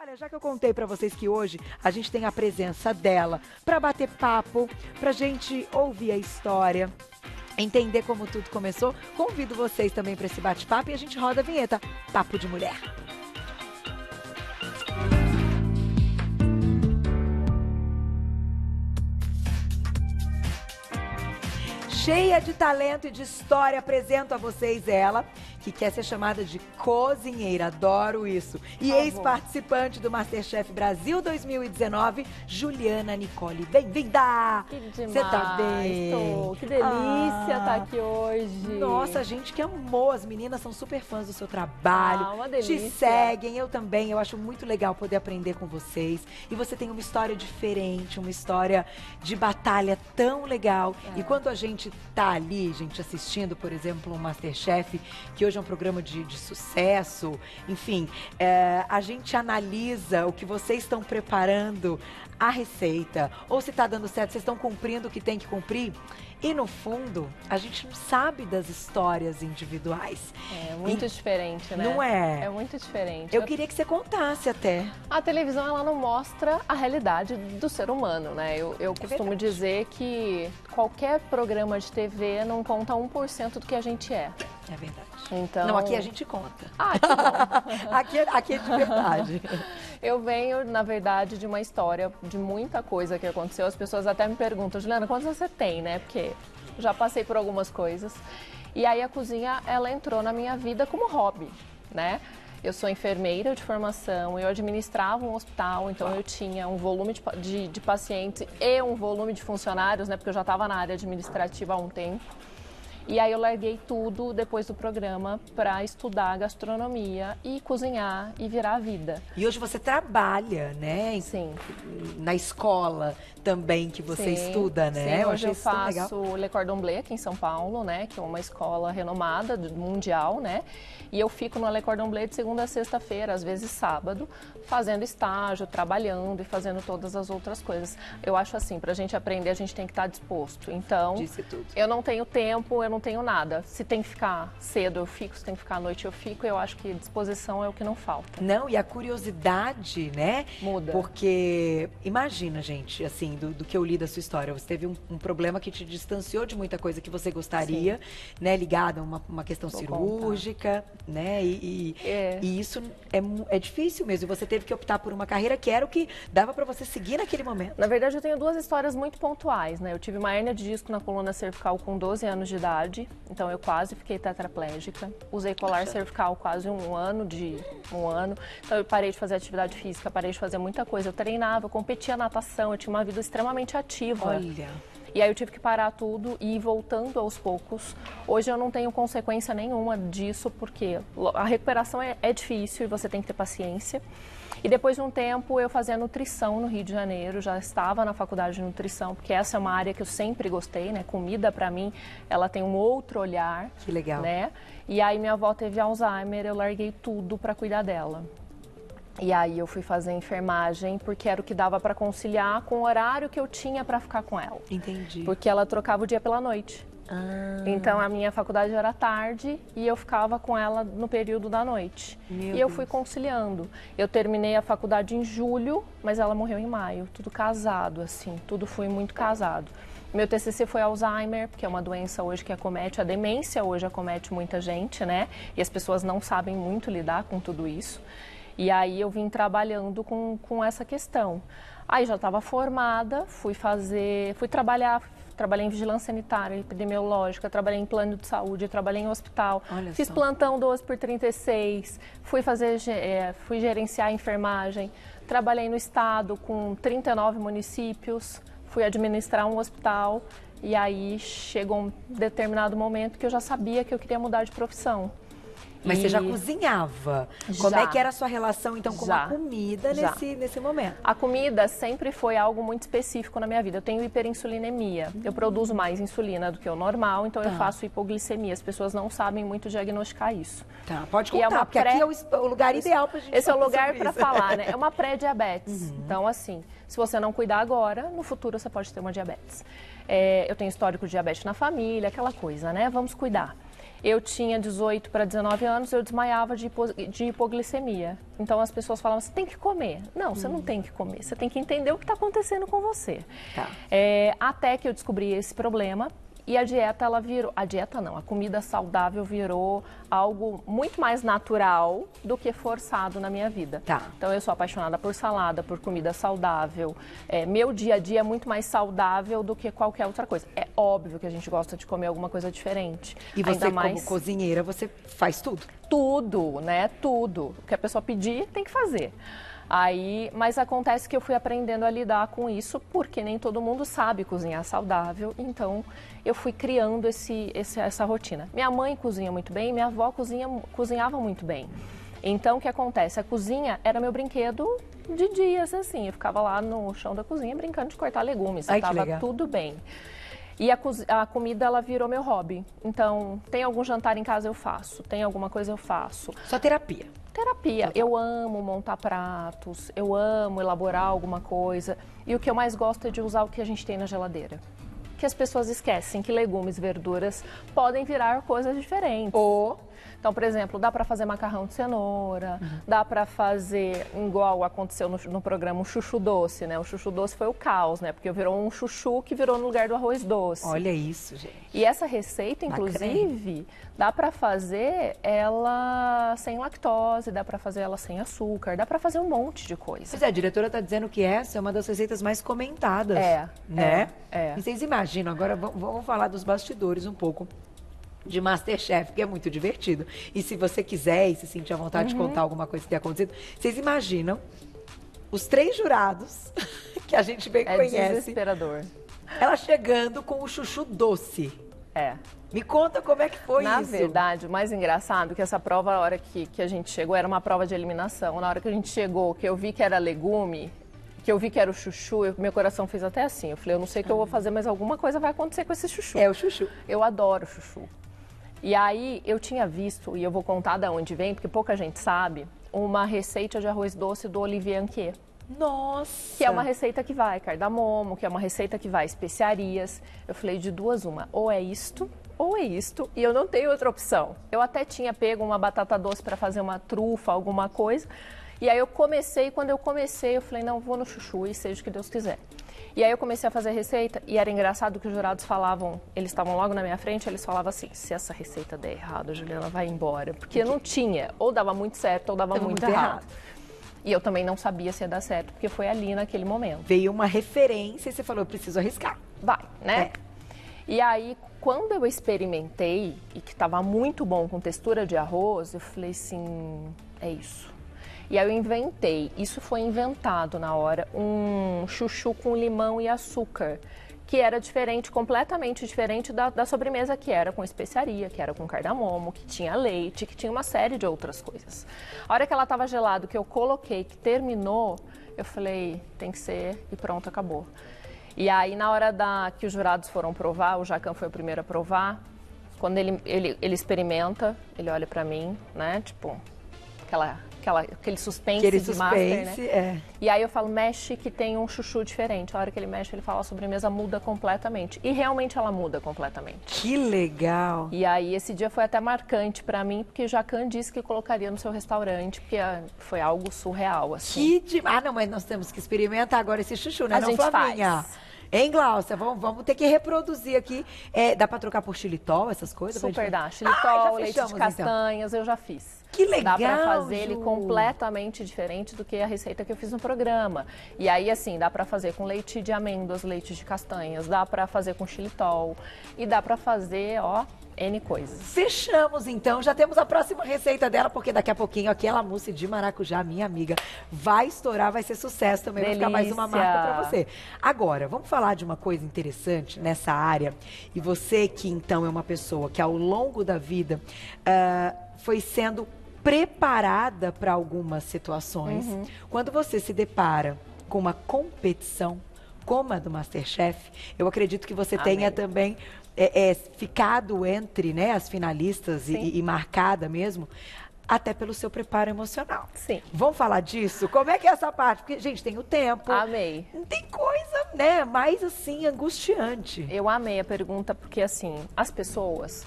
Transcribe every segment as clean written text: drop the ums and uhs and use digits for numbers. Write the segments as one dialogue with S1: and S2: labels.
S1: Olha, já que eu contei pra vocês que hoje a gente tem a presença dela pra bater papo, pra gente ouvir a história, entender como tudo começou, convido vocês também pra esse bate-papo e a gente roda a vinheta Papo de Mulher. Cheia de talento e de história, apresento a vocês ela, que quer ser chamada de cozinheira, adoro isso. E ex-participante do MasterChef Brasil 2019, Juliana Nicole. Bem-vinda!
S2: Que demais!
S1: Você tá bem?
S2: Tô. Que delícia estar aqui hoje.
S1: Nossa, gente que amou, as meninas são super fãs do seu trabalho.
S2: Uma delícia.
S1: Te seguem, eu também, eu acho muito legal poder aprender com vocês. E você tem uma história diferente, uma história de batalha tão legal. E quando a gente tá ali, gente, assistindo, por exemplo, um MasterChef, que hoje é um programa de sucesso, enfim, a gente analisa o que vocês estão preparando, a receita, ou se tá dando certo, vocês estão cumprindo o que tem que cumprir. E no fundo, a gente não sabe das histórias individuais.
S2: É muito diferente, né?
S1: Não é?
S2: É muito diferente.
S1: Eu queria que você contasse até.
S2: A televisão, ela não mostra a realidade do ser humano, né? Eu costumo dizer que qualquer programa de TV não conta 1% do que a gente é.
S1: É verdade.
S2: Então...
S1: Não, aqui a gente conta.
S2: Ah, que bom.
S1: aqui é de verdade.
S2: Eu venho, na verdade, de uma história de muita coisa que aconteceu. As pessoas até me perguntam, Juliana, quantos você tem, né? Porque já passei por algumas coisas. E aí a cozinha, ela entrou na minha vida como hobby, né? Eu sou enfermeira de formação, eu administrava um hospital, então eu tinha um volume de pacientes e um volume de funcionários, né? Porque eu já estava na área administrativa há um tempo. E aí eu larguei tudo depois do programa para estudar gastronomia e cozinhar e virar a vida.
S1: E hoje você trabalha, né?
S2: Sim.
S1: Na escola também que você estuda, né?
S2: Sim, hoje eu faço
S1: legal.
S2: Le Cordon Bleu aqui em São Paulo, né? Que é uma escola renomada, mundial, né? E eu fico no Le Cordon Bleu de segunda a sexta-feira, às vezes sábado, fazendo estágio, trabalhando e fazendo todas as outras coisas. Eu acho assim, pra gente aprender, a gente tem que estar disposto. Então,
S1: Disse tudo.
S2: eu não tenho tempo, eu não tenho nada. Se tem que ficar cedo, eu fico. Se tem que ficar à noite, eu fico. Eu acho que disposição é o que não falta.
S1: Não, e a curiosidade, né?
S2: Muda.
S1: Porque, imagina, gente, assim, do que eu li da sua história. Você teve um problema que te distanciou de muita coisa que você gostaria, né? Ligada a uma questão cirúrgica, né? E isso é difícil mesmo. E você teve que optar por uma carreira que era o que dava pra você seguir naquele momento.
S2: Na verdade, eu tenho duas histórias muito pontuais, né? Eu tive uma hérnia de disco na coluna cervical com 12 anos de idade, então eu quase fiquei tetraplégica. Usei colar cervical quase um ano. Então eu parei de fazer atividade física, parei de fazer muita coisa. Eu treinava, eu competia natação, eu tinha uma vida extremamente ativa.
S1: Olha.
S2: E aí eu tive que parar tudo e ir voltando aos poucos. Hoje eu não tenho consequência nenhuma disso, porque a recuperação é difícil e você tem que ter paciência. E depois de um tempo eu fazia nutrição no Rio de Janeiro, já estava na faculdade de nutrição, porque essa é uma área que eu sempre gostei, né? Comida pra mim, ela tem um outro olhar.
S1: Que legal.
S2: Né? E aí minha avó teve Alzheimer, eu larguei tudo pra cuidar dela. E aí eu fui fazer enfermagem, porque era o que dava para conciliar com o horário que eu tinha para ficar com ela.
S1: Entendi.
S2: Porque ela trocava o dia pela noite. Então a minha faculdade era tarde e eu ficava com ela no período da noite. E eu fui conciliando. Eu terminei a faculdade em julho, mas ela morreu em maio. Tudo casado, assim, tudo foi muito casado. Meu TCC foi Alzheimer, porque é uma doença hoje que acomete, a demência hoje acomete muita gente, né? E as pessoas não sabem muito lidar com tudo isso. E aí eu vim trabalhando com essa questão. Aí já estava formada, trabalhei em vigilância sanitária, epidemiológica, trabalhei em plano de saúde, trabalhei em hospital, fiz plantão 12x36, fui gerenciar a enfermagem, trabalhei no estado com 39 municípios, fui administrar um hospital e aí chegou um determinado momento que eu já sabia que eu queria mudar de profissão.
S1: Mas você já cozinhava? Como é que era a sua relação, então, com a comida nesse momento?
S2: A comida sempre foi algo muito específico na minha vida. Eu tenho hiperinsulinemia. Eu produzo mais insulina do que o normal, então eu faço hipoglicemia. As pessoas não sabem muito diagnosticar isso.
S1: Tá, pode contar, porque aqui é o lugar ideal pra gente
S2: Esse é o lugar para falar, né? É uma pré-diabetes. Então, assim, se você não cuidar agora, no futuro você pode ter uma diabetes. Eu tenho histórico de diabetes na família, aquela coisa, né? Vamos cuidar. eu tinha 18 para 19 anos, eu desmaiava de hipoglicemia. Então as pessoas falavam, você tem que comer. Não, você não tem que comer, você tem que entender o que está acontecendo com você.
S1: Tá.
S2: Até que eu descobri esse problema. E a dieta, a comida saudável virou algo muito mais natural do que forçado na minha vida.
S1: Tá.
S2: Então eu sou apaixonada por salada, por comida saudável. Meu dia a dia é muito mais saudável do que qualquer outra coisa. É óbvio que a gente gosta de comer alguma coisa diferente.
S1: E você,
S2: ainda mais...
S1: como cozinheira, você faz tudo?
S2: Tudo, né? Tudo. O que a pessoa pedir, tem que fazer. Mas acontece que eu fui aprendendo a lidar com isso, porque nem todo mundo sabe cozinhar saudável, então eu fui criando essa rotina. Minha mãe cozinha muito bem, minha avó cozinhava muito bem. Então, o que acontece? A cozinha era meu brinquedo de dias, assim, eu ficava lá no chão da cozinha brincando de cortar legumes, estava tudo bem. E a comida, ela virou meu hobby. Então, tem algum jantar em casa, eu faço. Tem alguma coisa, eu faço.
S1: Só terapia?
S2: Terapia. Eu amo montar pratos, eu amo elaborar alguma coisa. E o que eu mais gosto é de usar o que a gente tem na geladeira. Que as pessoas esquecem que legumes, verduras podem virar coisas diferentes. Então, por exemplo, dá para fazer macarrão de cenoura, dá para fazer, igual aconteceu no programa, um chuchu doce, né? O chuchu doce foi o caos, né? Porque virou um chuchu que virou no lugar do arroz doce.
S1: Olha isso, gente.
S2: E essa receita, inclusive, dá para fazer ela sem lactose, dá para fazer ela sem açúcar, dá para fazer um monte de coisa.
S1: Pois é, a diretora está dizendo que essa é uma das receitas mais comentadas, né? E vocês imaginam, agora vamos falar dos bastidores um pouco de MasterChef, que é muito divertido. E se você quiser e se sentir à vontade de contar alguma coisa que tenha acontecido, vocês imaginam os 3 jurados que a gente bem conhece.
S2: É desesperador.
S1: Ela chegando com o chuchu doce. Me conta como é que foi isso.
S2: Na verdade, o mais engraçado é que essa prova, a hora que a gente chegou, era uma prova de eliminação. Na hora que a gente chegou, que eu vi que era legume, que eu vi que era o chuchu, meu coração fez até assim. Eu falei, eu não sei o que eu vou fazer, mas alguma coisa vai acontecer com esse chuchu.
S1: É o chuchu.
S2: Eu adoro chuchu. E aí, eu tinha visto, e eu vou contar de onde vem, porque pouca gente sabe, uma receita de arroz doce do Olivier Anquier.
S1: Nossa!
S2: Que é uma receita que vai cardamomo, que é uma receita que vai especiarias. Eu falei, de duas uma, ou é isto, e eu não tenho outra opção. Eu até tinha pego uma batata doce para fazer uma trufa, alguma coisa. E aí eu comecei, quando eu comecei, eu falei, não, vou no chuchu e seja o que Deus quiser. E aí eu comecei a fazer a receita e era engraçado que os jurados falavam, eles estavam logo na minha frente, eles falavam assim, se essa receita der errado, Juliana, vai embora. Porque não tinha, ou dava muito certo ou dava muito errado. E eu também não sabia se ia dar certo, porque foi ali naquele momento.
S1: Veio uma referência e você falou, eu preciso arriscar.
S2: Vai, né? E aí, quando eu experimentei, e que estava muito bom com textura de arroz, eu falei assim, é isso. E aí eu inventei, isso foi inventado na hora, um chuchu com limão e açúcar, que era diferente, completamente diferente da sobremesa, que era com especiaria, que era com cardamomo, que tinha leite, que tinha uma série de outras coisas. A hora que ela estava gelada, que eu coloquei, que terminou, eu falei, tem que ser, e pronto, acabou. E aí, na hora que os jurados foram provar, o Jacan foi o primeiro a provar, quando ele experimenta, ele olha pra mim, né, tipo, aquele suspense de master, né? E aí eu falo, mexe que tem um chuchu diferente. A hora que ele mexe, ele fala, a sobremesa muda completamente. E realmente ela muda completamente.
S1: Que legal!
S2: E aí esse dia foi até marcante pra mim, porque o Jacan disse que colocaria no seu restaurante, porque foi algo surreal, assim.
S1: Ah, não, mas nós temos que experimentar agora esse chuchu, né?
S2: A gente
S1: Flavinha?
S2: faz.
S1: Hein, Glaucia? Vamos ter que reproduzir aqui. Dá pra trocar por xilitol, essas coisas?
S2: Super dá. Xilitol, leite de castanhas, então. Eu já fiz.
S1: Que legal,
S2: dá pra fazer ele completamente diferente do que a receita que eu fiz no programa. E aí, assim, dá pra fazer com leite de amêndoas, leite de castanhas, dá pra fazer com xilitol e dá pra fazer, ó, N coisas.
S1: Fechamos, então. Já temos a próxima receita dela, porque daqui a pouquinho aquela mousse de maracujá, minha amiga, vai estourar, vai ser sucesso também.
S2: Delícia.
S1: Vai ficar mais uma marca pra você. Agora, vamos falar de uma coisa interessante nessa área. E você que, então, é uma pessoa que ao longo da vida foi sendo preparada para algumas situações. Quando você se depara com uma competição como a do MasterChef, eu acredito que você tenha também ficado entre, né, as finalistas e marcada mesmo, até pelo seu preparo emocional.
S2: Sim.
S1: Vamos falar disso? Como é que é essa parte? Porque, gente, tem o tempo.
S2: Amei.
S1: Não tem coisa, né, mais assim, angustiante.
S2: Eu amei a pergunta porque, assim, as pessoas,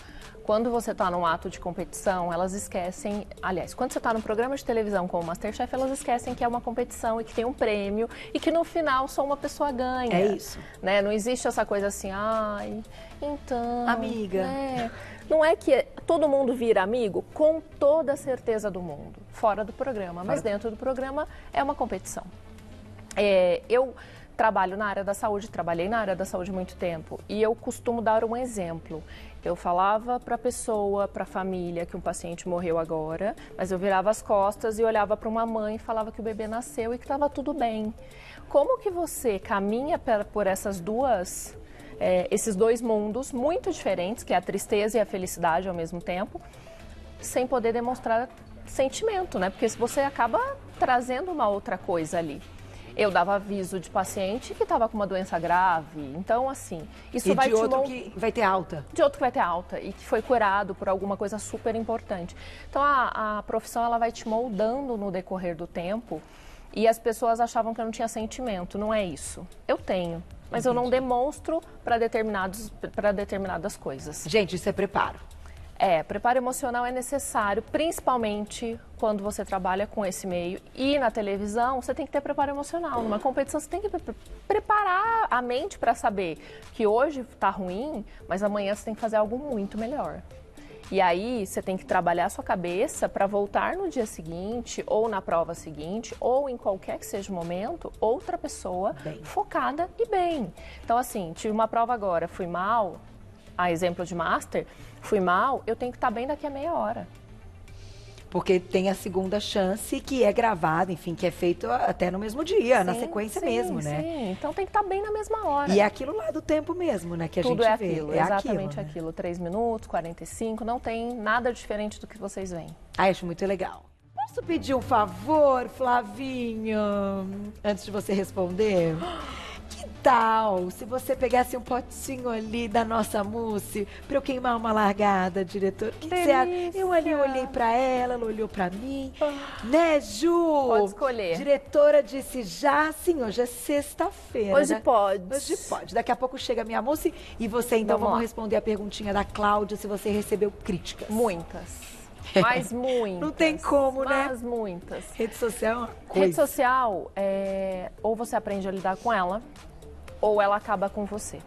S2: quando você está num ato de competição, elas esquecem... Aliás, quando você está num programa de televisão como o MasterChef, elas esquecem que é uma competição e que tem um prêmio e que no final só uma pessoa ganha.
S1: É isso.
S2: Né? Não existe essa coisa assim, ai, então...
S1: Amiga.
S2: Né? Não é que todo mundo vira amigo com toda a certeza do mundo, fora do programa, mas dentro do programa é uma competição. Eu trabalho na área da saúde, trabalhei na área da saúde há muito tempo e eu costumo dar um exemplo. Eu falava para a pessoa, para a família que um paciente morreu agora, mas eu virava as costas e olhava para uma mãe e falava que o bebê nasceu e que estava tudo bem. Como que você caminha por essas esses dois mundos muito diferentes, que é a tristeza e a felicidade ao mesmo tempo, sem poder demonstrar sentimento, né? Porque você acaba trazendo uma outra coisa ali. Eu dava aviso de paciente que estava com uma doença grave, então assim, isso vai
S1: de outro que vai ter alta.
S2: De outro que vai ter alta e que foi curado por alguma coisa super importante. Então a profissão ela vai te moldando no decorrer do tempo e as pessoas achavam que eu não tinha sentimento, não é isso. Eu tenho, mas eu não demonstro para determinadas coisas.
S1: Gente, isso é preparo.
S2: Preparo emocional é necessário, principalmente quando você trabalha com esse meio. E na televisão, você tem que ter preparo emocional. Numa competição, você tem que preparar a mente para saber que hoje está ruim, mas amanhã você tem que fazer algo muito melhor. E aí, você tem que trabalhar a sua cabeça para voltar no dia seguinte, ou na prova seguinte, ou em qualquer que seja o momento, outra pessoa focada e bem. Então, assim, tive uma prova agora, fui mal, a exemplo de Master, fui mal, eu tenho que estar bem daqui a meia hora.
S1: Porque tem a segunda chance que é gravada, enfim, que é feito até no mesmo dia, na sequência mesmo, né?
S2: Sim, então tem que estar bem na mesma hora.
S1: E é aquilo lá do tempo mesmo, né, que a
S2: Tudo
S1: gente
S2: é
S1: vê.
S2: aquilo, exatamente aquilo. 3 minutos, 45, não tem nada diferente do que vocês veem.
S1: Acho muito legal. Posso pedir um favor, Flavinho, antes de você responder? Que tal se você pegasse um potinho ali da nossa mousse pra eu queimar uma largada, diretor? O que você acha? Eu ali olhei pra ela olhou pra mim. Né, Ju?
S2: Pode escolher.
S1: Diretora disse já, sim, hoje é sexta-feira.
S2: Hoje pode.
S1: Hoje pode. Daqui a pouco chega a minha mousse e você, então, vamos responder a perguntinha da Cláudia, se você recebeu críticas.
S2: Muitas. Mas muitas.
S1: Não tem como, né?
S2: Mas muitas.
S1: Rede social é uma coisa.
S2: Rede social, ou você aprende a lidar com ela, ou ela acaba com você.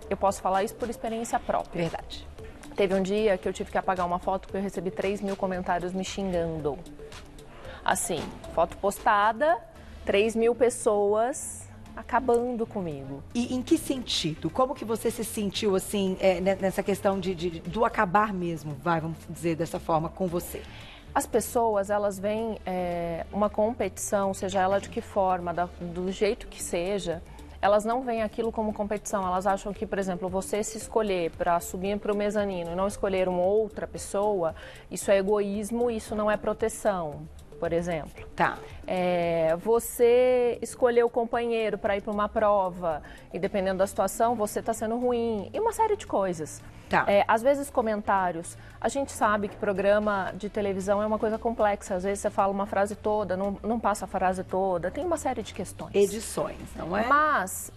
S2: Eu posso falar isso por experiência própria.
S1: Verdade.
S2: Teve um dia que eu tive que apagar uma foto porque eu recebi 3.000 comentários me xingando. Assim, foto postada, 3.000 pessoas acabando comigo.
S1: E em que sentido? Como que você se sentiu, assim, nessa questão do acabar mesmo, vamos dizer dessa forma, com você?
S2: As pessoas, elas veem uma competição, seja ela de que forma, do jeito que seja, elas não veem aquilo como competição. Elas acham que, por exemplo, você se escolher para subir para o mezanino e não escolher uma outra pessoa, isso é egoísmo, isso não é proteção, por exemplo.
S1: Tá.
S2: Você escolher o companheiro para ir para uma prova e, dependendo da situação, você está sendo ruim. E uma série de coisas.
S1: Tá.
S2: Às vezes, comentários. A gente sabe que programa de televisão é uma coisa complexa. Às vezes, você fala uma frase toda, não passa a frase toda. Tem uma série de questões.
S1: Edições, não é?
S2: Mas,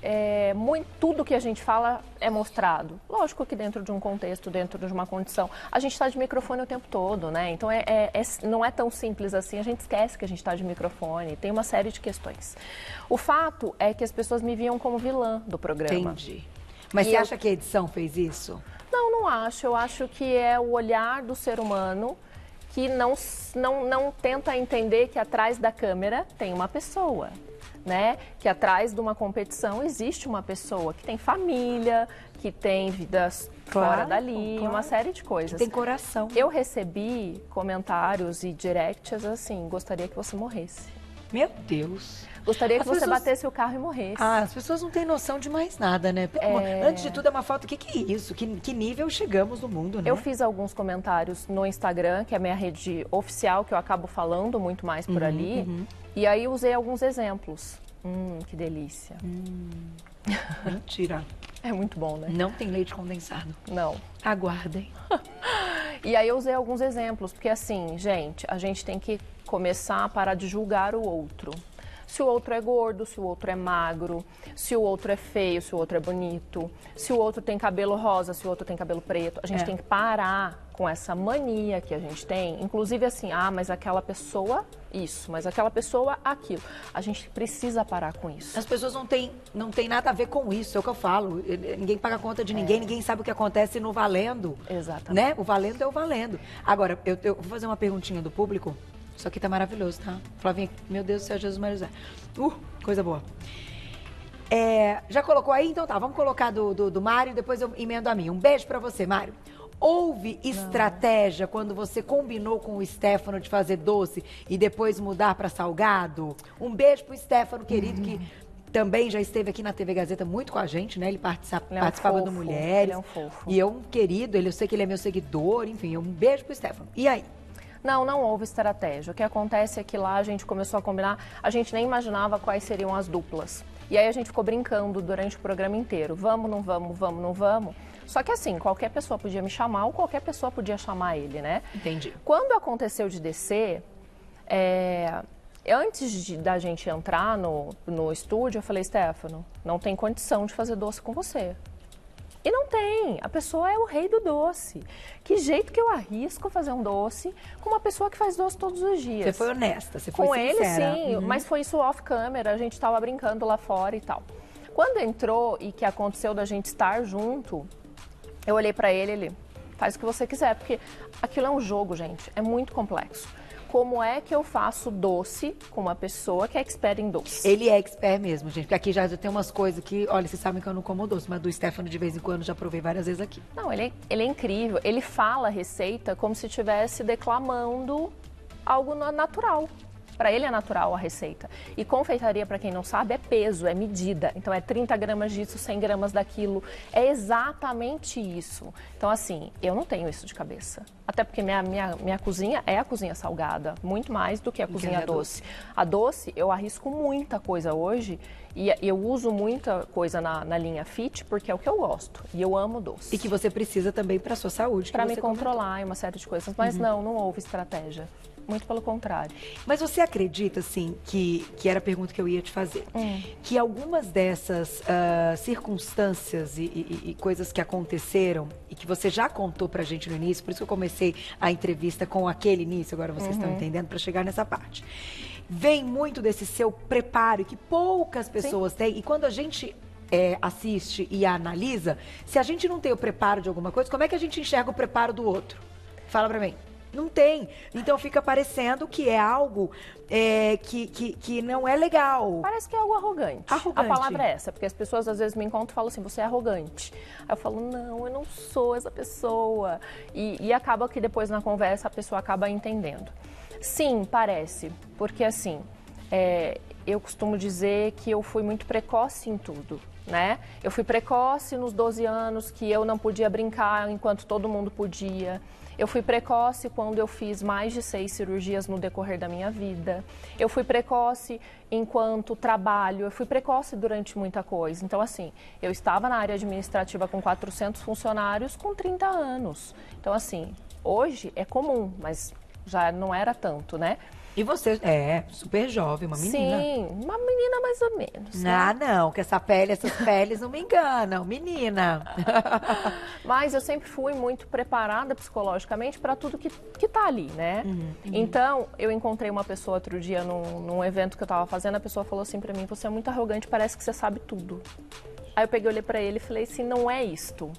S2: tudo que a gente fala é mostrado. Lógico que dentro de um contexto, dentro de uma condição. A gente está de microfone o tempo todo, né? Então, não é tão simples assim. A gente esquece que a gente está de microfone. Tem uma série de questões. O fato é que as pessoas me viam como vilã do programa.
S1: Entendi. Mas você acha que a edição fez isso?
S2: Não acho. Eu acho que é o olhar do ser humano que não tenta entender que atrás da câmera tem uma pessoa, né? Que atrás de uma competição existe uma pessoa que tem família, que tem vidas fora dali, uma série de coisas.
S1: Que tem coração.
S2: Eu recebi comentários e directs assim, gostaria que você morresse.
S1: Meu Deus.
S2: Gostaria que você batesse o carro e morresse.
S1: As pessoas não têm noção de mais nada, né? Antes de tudo, é uma foto. O que é isso? Que nível chegamos no mundo, né?
S2: Eu fiz alguns comentários no Instagram, que é a minha rede oficial, que eu acabo falando muito mais por ali. E aí usei alguns exemplos. Que delícia.
S1: Mentira.
S2: É muito bom, né?
S1: Não tem leite condensado.
S2: Não.
S1: Aguardem.
S2: E aí eu usei alguns exemplos, porque assim, gente, a gente tem que começar a parar de julgar o outro. Se o outro é gordo, se o outro é magro, se o outro é feio, se o outro é bonito, se o outro tem cabelo rosa, se o outro tem cabelo preto. A gente tem que parar com essa mania que a gente tem, inclusive assim, mas aquela pessoa isso, mas aquela pessoa aquilo. A gente precisa parar com isso.
S1: As pessoas não têm nada a ver com isso, é o que eu falo. Ninguém paga conta de ninguém, ninguém sabe o que acontece no valendo.
S2: Exatamente.
S1: Né? O valendo é o valendo. Agora, eu vou fazer uma perguntinha do público. Isso aqui tá maravilhoso, tá? Flavinha, meu Deus do céu, Jesus Maria José. Coisa boa. Já colocou aí? Então tá, vamos colocar do Mário, depois eu emendo a minha. Um beijo pra você, Mário. Houve estratégia quando você combinou com o Stefano de fazer doce e depois mudar para salgado? Um beijo pro Stefano, querido, que também já esteve aqui na TV Gazeta muito com a gente, né? Ele participava do Mulheres.
S2: Ele é um fofo.
S1: E é um querido, eu sei que ele é meu seguidor, enfim, um beijo pro Stefano. E aí?
S2: Não houve estratégia. O que acontece é que lá a gente começou a combinar, a gente nem imaginava quais seriam as duplas. E aí a gente ficou brincando durante o programa inteiro. Vamos, não vamos, vamos, não vamos. Só que assim, qualquer pessoa podia me chamar ou qualquer pessoa podia chamar ele, né?
S1: Entendi.
S2: Quando aconteceu de descer, antes da gente entrar no estúdio, eu falei, Stefano, não tem condição de fazer doce com você. E não tem, a pessoa é o rei do doce. Que jeito que eu arrisco fazer um doce com uma pessoa que faz doce todos os dias?
S1: Você foi honesta, você foi
S2: sincera. Com ele, sim, mas foi isso off-câmera, a gente estava brincando lá fora e tal. Quando entrou e que aconteceu da gente estar junto, eu olhei pra ele faz o que você quiser, porque aquilo é um jogo, gente, é muito complexo. Como é que eu faço doce com uma pessoa que é expert em doce?
S1: Ele é expert mesmo, gente, porque aqui já tem umas coisas que, olha, vocês sabem que eu não como doce, mas do Stefano de vez em quando já provei várias vezes aqui.
S2: Não, ele é incrível, ele fala a receita como se estivesse declamando algo natural. Para ele é natural a receita. E confeitaria, para quem não sabe, é peso, é medida. Então é 30 gramas disso, 100 gramas daquilo. É exatamente isso. Então assim, eu não tenho isso de cabeça. Até porque minha cozinha é a cozinha salgada, muito mais do que a cozinha doce. A doce, eu arrisco muita coisa hoje e eu uso muita coisa na linha fit porque é o que eu gosto. E eu amo doce.
S1: E que você precisa também para sua saúde.
S2: Para me controlar em uma série de coisas. Mas não houve estratégia. Muito pelo contrário.
S1: Mas você acredita, assim, que era a pergunta que eu ia te fazer, que algumas dessas circunstâncias e coisas que aconteceram e que você já contou pra gente no início, por isso que eu comecei a entrevista com aquele início, agora vocês estão entendendo, para chegar nessa parte, vem muito desse seu preparo que poucas pessoas têm, e quando a gente assiste e analisa, se a gente não tem o preparo de alguma coisa, como é que a gente enxerga o preparo do outro? Fala pra mim. Não tem. Então fica parecendo que é algo que não é legal.
S2: Parece que é algo arrogante. A palavra é essa, porque as pessoas às vezes me encontram e falam assim, você é arrogante. Aí eu falo, não, eu não sou essa pessoa. E acaba que depois na conversa a pessoa acaba entendendo. Sim, parece, porque assim, eu costumo dizer que eu fui muito precoce em tudo. Né? Eu fui precoce nos 12 anos, que eu não podia brincar enquanto todo mundo podia. Eu fui precoce quando eu fiz mais de 6 cirurgias no decorrer da minha vida. Eu fui precoce enquanto trabalho. Eu fui precoce durante muita coisa. Então, assim, eu estava na área administrativa com 400 funcionários com 30 anos. Então, assim, hoje é comum, mas já não era tanto, né?
S1: E você é super jovem, uma menina.
S2: Sim, uma menina mais ou menos. Né?
S1: Não, que essas peles não me enganam, menina.
S2: Mas eu sempre fui muito preparada psicologicamente para tudo que tá ali, né? Então, eu encontrei uma pessoa outro dia num evento que eu tava fazendo, a pessoa falou assim para mim, você é muito arrogante, parece que você sabe tudo. Aí eu peguei, olhei pra ele e falei assim, não é isto.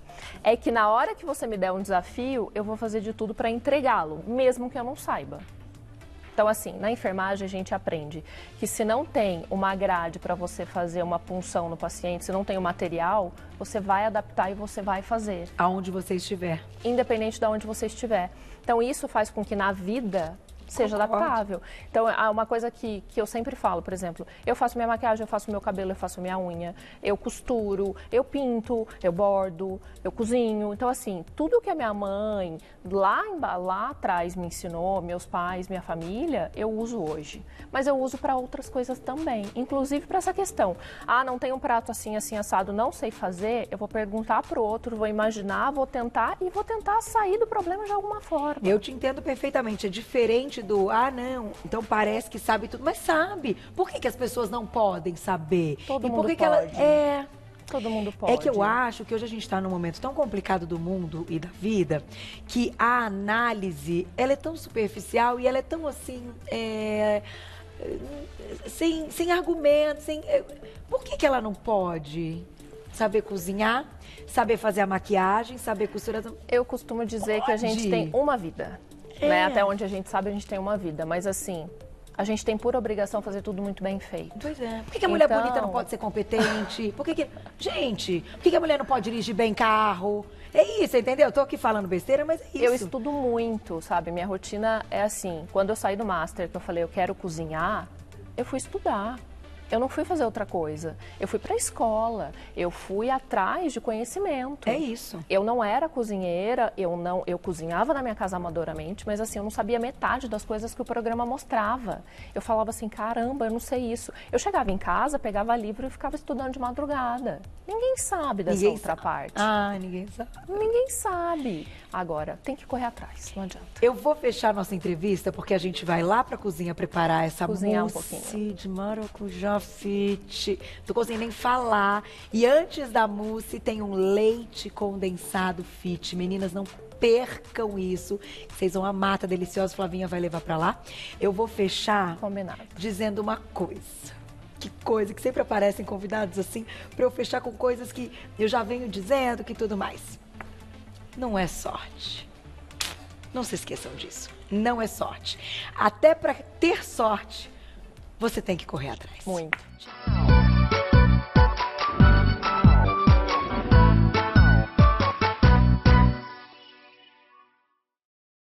S2: É que na hora que você me der um desafio, eu vou fazer de tudo para entregá-lo, mesmo que eu não saiba. Então, assim, na enfermagem a gente aprende que se não tem uma grade para você fazer uma punção no paciente, se não tem o material, você vai adaptar e você vai fazer.
S1: Aonde você estiver.
S2: Independente de onde você estiver. Então, isso faz com que na vida seja adaptável. Então, uma coisa que eu sempre falo, por exemplo, eu faço minha maquiagem, eu faço meu cabelo, eu faço minha unha, eu costuro, eu pinto, eu bordo, eu cozinho. Então, assim, tudo que a minha mãe lá atrás me ensinou, meus pais, minha família, eu uso hoje. Mas eu uso para outras coisas também, inclusive para essa questão. Ah, não tem um prato assim, assim, assado, não sei fazer, eu vou perguntar pro outro, vou imaginar, vou tentar e vou tentar sair do problema de alguma forma.
S1: Eu te entendo perfeitamente, é diferente não, então parece que sabe tudo, mas sabe. Por que as pessoas não podem saber?
S2: Todo mundo
S1: por que
S2: pode. Todo mundo pode.
S1: É que eu acho que hoje a gente está num momento tão complicado do mundo e da vida que a análise, ela é tão superficial e ela é tão assim, sem argumentos, por que ela não pode saber cozinhar, saber fazer a maquiagem, saber costurar?
S2: Eu costumo dizer que a gente tem uma vida, né? Até onde a gente sabe, a gente tem uma vida, mas assim, a gente tem por obrigação fazer tudo muito bem feito.
S1: Pois é. Por que a mulher bonita não pode ser competente? Gente, por que a mulher não pode dirigir bem carro? É isso, entendeu? Eu tô aqui falando besteira, mas é isso.
S2: Eu estudo muito, sabe? Minha rotina é assim, quando eu saí do Master, que eu falei, eu quero cozinhar, eu fui estudar. Eu não fui fazer outra coisa. Eu fui para a escola, eu fui atrás de conhecimento.
S1: É isso.
S2: Eu não era cozinheira, eu cozinhava na minha casa amadoramente, mas assim, eu não sabia metade das coisas que o programa mostrava. Eu falava assim, caramba, eu não sei isso. Eu chegava em casa, pegava livro e ficava estudando de madrugada. Ninguém sabe dessa outra parte.
S1: Ah, ninguém sabe.
S2: Ninguém sabe. Agora, tem que correr atrás, não adianta.
S1: Eu vou fechar nossa entrevista porque a gente vai lá pra cozinha preparar essa
S2: Cozinhar
S1: mousse de maracujá fit. Não consigo nem falar. E antes da mousse tem um leite condensado fit. Meninas, não percam isso. Vocês vão amar, tá delicioso. Flavinha vai levar pra lá. Eu vou fechar
S2: Combinado.
S1: dizendo uma coisa. Que coisa, que sempre aparecem convidados assim, pra eu fechar com coisas que eu já venho dizendo, que tudo mais. Não é sorte. Não se esqueçam disso. Não é sorte. Até para ter sorte, você tem que correr atrás.
S2: Muito. Tchau.